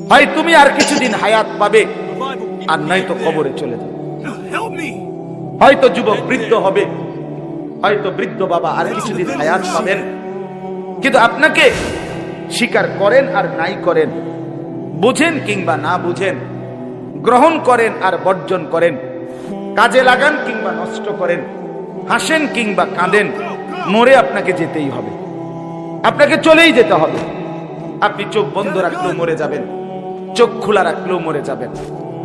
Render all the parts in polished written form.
হয় তুমি আর কিছুদিন হায়াত পাবে, আর নয়তো কবরে চলে যাবে। হয়তো যুবক বৃদ্ধ হবে, হয়তো বৃদ্ধ বাবা আর কিছুদিন হায়াত পাবেন। কিন্তু আপনাকে স্বীকার করেন আর নাই করেন, বুঝেন কিংবা না বুঝেন, গ্রহণ করেন আর বর্জন করেন, কাজে লাগান কিংবা নষ্ট করেন, হাসেন কিংবা কাঁদেন, মরে আপনাকে যেতেই হবে, আপনাকে চলেই যেতে হবে। আপনি চোখ বন্ধ রাখলেও মরে যাবেন, চোখ খোলা রাখলেও মরে যাবেন।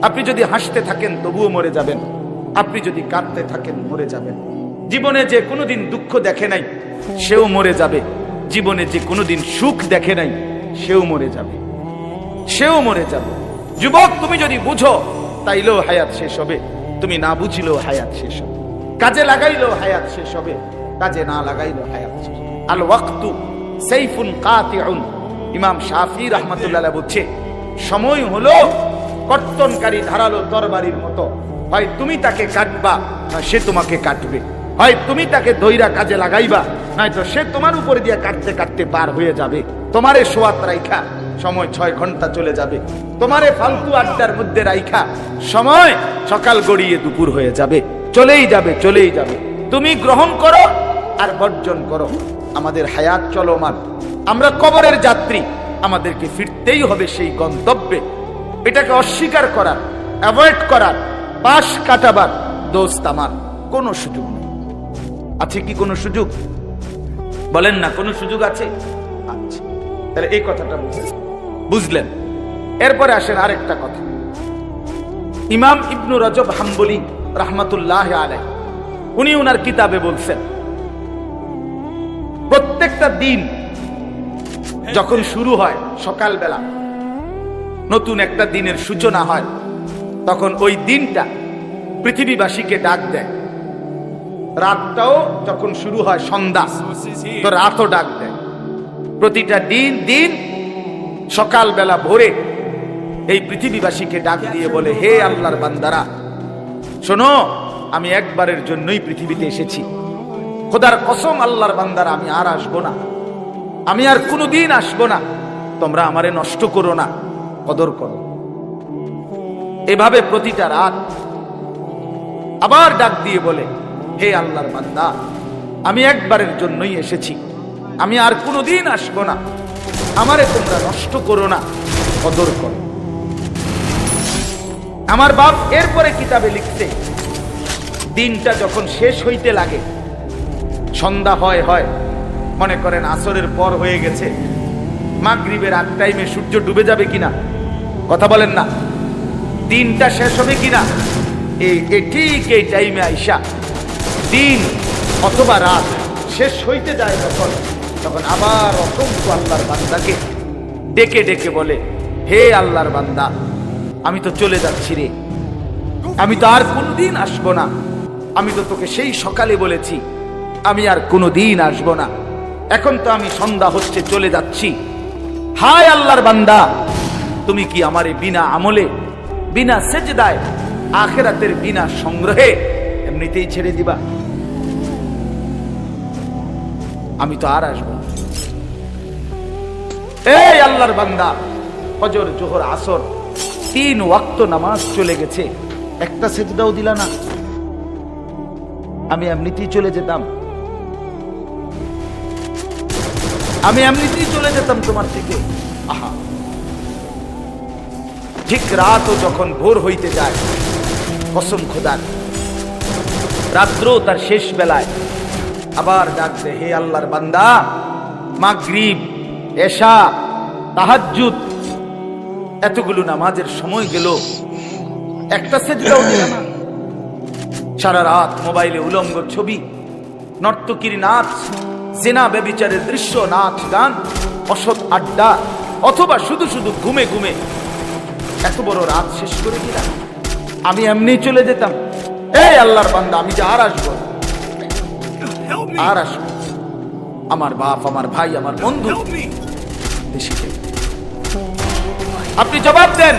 আপনি যদি হাসতে থাকেন তবুও মরে যাবেন, আপনি যদি কাঁদতে থাকেন মরে যাবেন। জীবনে যে কোনোদিন দুঃখ দেখে নাই সেও মরে যাবে, জীবনে যে কোনোদিন সুখ দেখে নাই সেও মরে যাবে, সেও মরে যাবে। যুবক, তুমি যদি বুঝো তাইলেও হায়াত শেষ হবে, তুমি না বুঝলেও হায়াত শেষ হবে, কাজে লাগাইলেও হায়াত শেষ হবে, কাজে না লাগাইলেও হায়াত শেষ হবে। আল ওয়াক্তু সাইফুন কাতিউন, ইমাম শাফি রাহমাতুল্লাহ আলাইহি বলছে, সময় হলো কর্তনকারী ধারালো তরবারির মতো, হয় তুমি তাকে কাটবা না সে তোমাকে কাটবে, হয় তুমি তাকে ধইরা কাজে লাগাইবা, নয়তো সে তোমার উপর দিয়ে কাটতে কাটতে পার হয়ে যাবে। তোমারে সোয়াত রাইখা সময় 6 ঘন্টা চলে যাবে, তোমারে ফালতু আড্ডার মধ্যে রাইখা সময় সকাল গড়িয়ে দুপুর হয়ে যাবে, চলেই যাবে, চলেই যাবে। তুমি গ্রহণ করো আর বর্জন করো। আমাদের হায়াত চলমান, আমরা কবরের যাত্রী, আমাদেরকে ফিরতেই হবে সেই গন্তব্যে। এটাকে অস্বীকার করার, অ্যাভয়েড করার, পাশ কাটাবার দোস্ত আমার কোনো সুযোগ নেই। আছে কি কোনো সুযোগ? বলেন না, কোনো সুযোগ আছে? আচ্ছা, তাহলে এই কথাটা বুঝলেন। এরপরে আসেন আরেকটা কথা। ইমাম ইবনু রজব হাম্বলি রাহমাতুল্লাহ আলাইহি উনি ওনার কিতাবে বলছেন, প্রত্যেকটা দিন যখন শুরু হয়, সকালবেলা নতুন একটা দিনের সূচনা হয়, তখন ওই দিনটা পৃথিবীবাসীকে ডাক দেয়। রাতটাও যখন শুরু হয়, সন্ধ্যা, তো রাতও ডাক দেয়। প্রতিটা দিন সকালবেলা ভোরে এই পৃথিবীবাসীকে ডাক দিয়ে বলে, হে আল্লাহর বান্দারা, শোনো, আমি একবারের জন্যই পৃথিবীতে এসেছি। খোদার কসম আল্লাহর বান্দারা, আমি আর আসবো না, আমি আর কোনোদিন আসবো না। তোমরা আমারে নষ্ট করো না, কদর করো। এভাবে প্রতিটা রাত আবার ডাক দিয়ে বলে, হে আল্লাহর বান্দা, আমি একবারের জন্যই এসেছি, আমি আর কোনোদিন আসবো না, আমারে তোমরা নষ্ট করো না, কদর করো। আমার বাপ এরপরে কিতাবে লিখতে, দিনটা যখন শেষ হইতে লাগে, সন্ধ্যা হয়, মনে করেন আসরের পর হয়ে গেছে, মাগরিবের আগ টাইমে সূর্য ডুবে যাবে কিনা, কথা বলেন না, দিনটা শেষ হবে কিনা, ঠিক এই টাইমে আইসা দিন অথবা রাত শেষ হইতে যায়, তখন আবার অসংখ্য আল্লাহর বান্দাকে ডেকে ডেকে বলে, হে আল্লাহর বান্দা, আমি তো চলে যাচ্ছি রে, আমি তো আর কোনোদিন আসবো না, আমি তো তোকে সেই সকালে বলেছি আমি আর কোনোদিন আসবো না, এখন তো আমি সন্ধ্যা হচ্ছে চলে যাচ্ছি। হায় আল্লাহর বান্দা, তুমি কি আমারে বিনা আমলে, বিনা সেজদায়, আখিরাতের বিনা সংগ্রহে এমনিতেই ছেড়ে দিবা? আমি তো আর আসবো না। এই আল্লাহর বান্দা, ফজর, জোহর, আসর 3 ওয়াক্ত নামাজ চলে গেছে, একটা সেজদাও দিলা না, আমি এমনিতেই চলে যেতাম, আমি এমনিতেই চলে যেতাম তোমার থেকে। আহা, ঠিক রাতও যখন ভোর হইতে যায়, কসম খোদার, রাত্র তার শেষ বেলায় আবার ডাক দে, হে আল্লাহর বান্দা, মাগরিব, এশা, তাহাজ্জুদ, এতগুলো নামাজের সময় গেল, একটা সেজদাও দিলা না। সারা রাত মোবাইলে উলঙ্গ ছবি, নর্তকীর নাচ, জিনা ব্যভিচারের দৃশ্য, নাচ গান, অসৎ আড্ডা, অথবা শুধু শুধু ঘুমে ঘুমে এত বড় রাত শেষ করে দিলাম, আমি এমনি চলে যেতাম। এই আল্লাহর বান্দা, আমি যে আর আসবো, আর আসবো, আমার বাপ, আমার ভাই, আমার বন্ধু, আপনি জবাব দেন,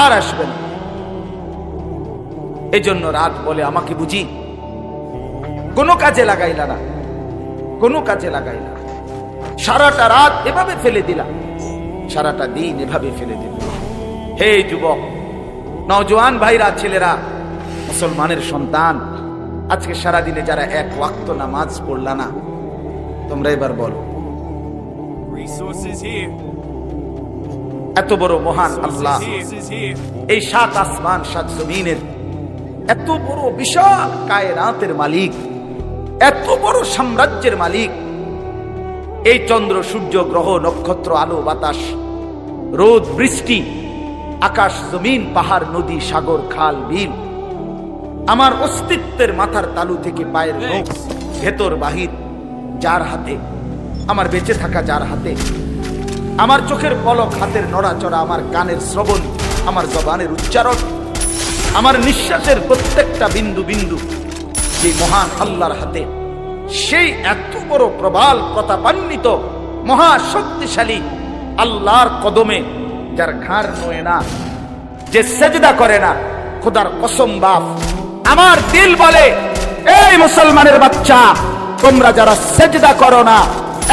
আর আসবেন। এই জন্য রাত বলে, আমাকে বুঝি কোনো কাজে লাগাইলা না, কোনো কাজে লাগাইলা। সারাটা রাত এভাবে ফেলে দিলাম, সারাটা দিন এভাবে ফেলে দিলাম। হে যুবক, নওজোয়ান ভাইরা, ছেলেরা, মুসলমানের সন্তান, আজকে সারা দিনে যারা এক ওয়াক্ত নামাজ পড়লা না, তোমরা এবার বলো, এত বড় মহান আল্লাহ, এই 7 আসমান 7 জমিনের এত বড় বিশাল কায়নাতের মালিক, এত বড় সাম্রাজ্যের মালিক, এই চন্দ্র সূর্য গ্রহ নক্ষত্র আলো বাতাস রোদ বৃষ্টি আকাশ জমিন পাহাড় নদী সাগর খাল বিল, আমার অস্তিত্বের মাথার তালু থেকে পায়ের নখ ভেতর বাহির যার হাতে, আমার বেঁচে থাকা যার হাতে, আমার চোখের পলক হাতের নড়াচড়া, আমার কানের শ্রবণ, আমার জবানের উচ্চারণ, আমার নিঃশ্বাসের প্রত্যেকটা বিন্দু বিন্দু সেই মহান আল্লাহর হাতে। সেই এত বড় প্রবাল প্রতাপান্বিত মহা শক্তিশালী আল্লাহর কদমে যার ঘাড় নয় না, যে সেজদা করে না, খোদার কসম বাপ, আমার দিল বলে, এই মুসলমানের বাচ্চা, তোমরা যারা সেজদা করো না,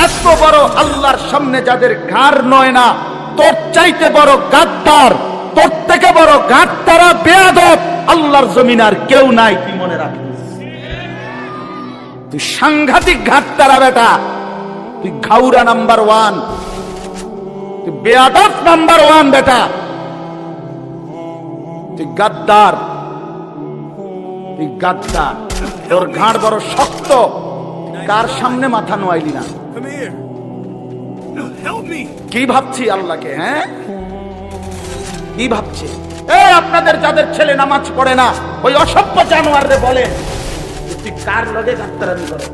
এত বড় আল্লাহর সামনে যাদের ঘাড় নয় না, তোর চাইতে বড় গাদ্দার, তোর থেকে বড় গাদ্দারা বেয়াদব আল্লাহর জমিন আর কেউ নাই। তুই মনে রাখিস, তুই সাংঘাতিক গাদ্দারা বেটা, তুই ঘাউরা নাম্বার 1, তুই বেয়াদব নাম্বার 1 বেটা, তুই গাদ্দার, তুই গাদ্দার, তোর ঘাড় বড় শক্ত, কার সামনে মাথা নোয়াইলি না? কি ভাবছি আল্লাহকে? হ্যাঁ, কি ভাবছে? এই আপনাদের যাদের ছেলে নামাজ পড়ে না, ওই অসভ্য জানোয়াররে বলে, তুই কার লগে গাদ্দারামি করে?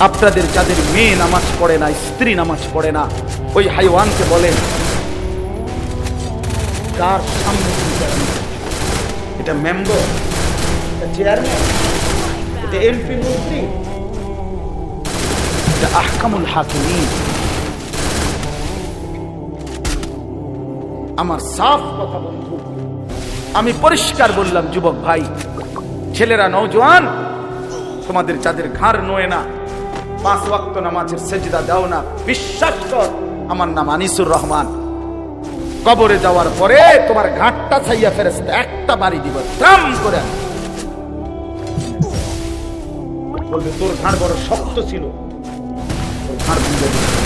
আপনাদের যাদের মেয়ে নামাজ পড়ে না, স্ত্রী নামাজ পড়ে না, ওই হাইওয়ানকে বলেন, কার সামনে? এটা মেম্বার, এটা চেয়ারম্যান, এটা এমপি মন্ত্রী, এটা আহকামুল হাকিমিন। আমার সাফ কথা বন্ধু, আমি পরিষ্কার বললাম, যুবক ভাই, ছেলেরা, নওজোয়ান, তোমাদের যাদের ঘাড় নোয়ে না, 5 ওয়াক্ত নামাজের সেজদা দাও না, বিশ্বাস কর, আমার নাম আনিসুর রহমান, কবরে যাওয়ার পরে তোমার ঘাটটা ছাইয়া ফেরেশতা একটা বাড়ি দিব, ট্রাম করে বলবে, তোর ঘাড় বড় শক্ত ছিল, তোর ঘাড় ভেঙে দিবে।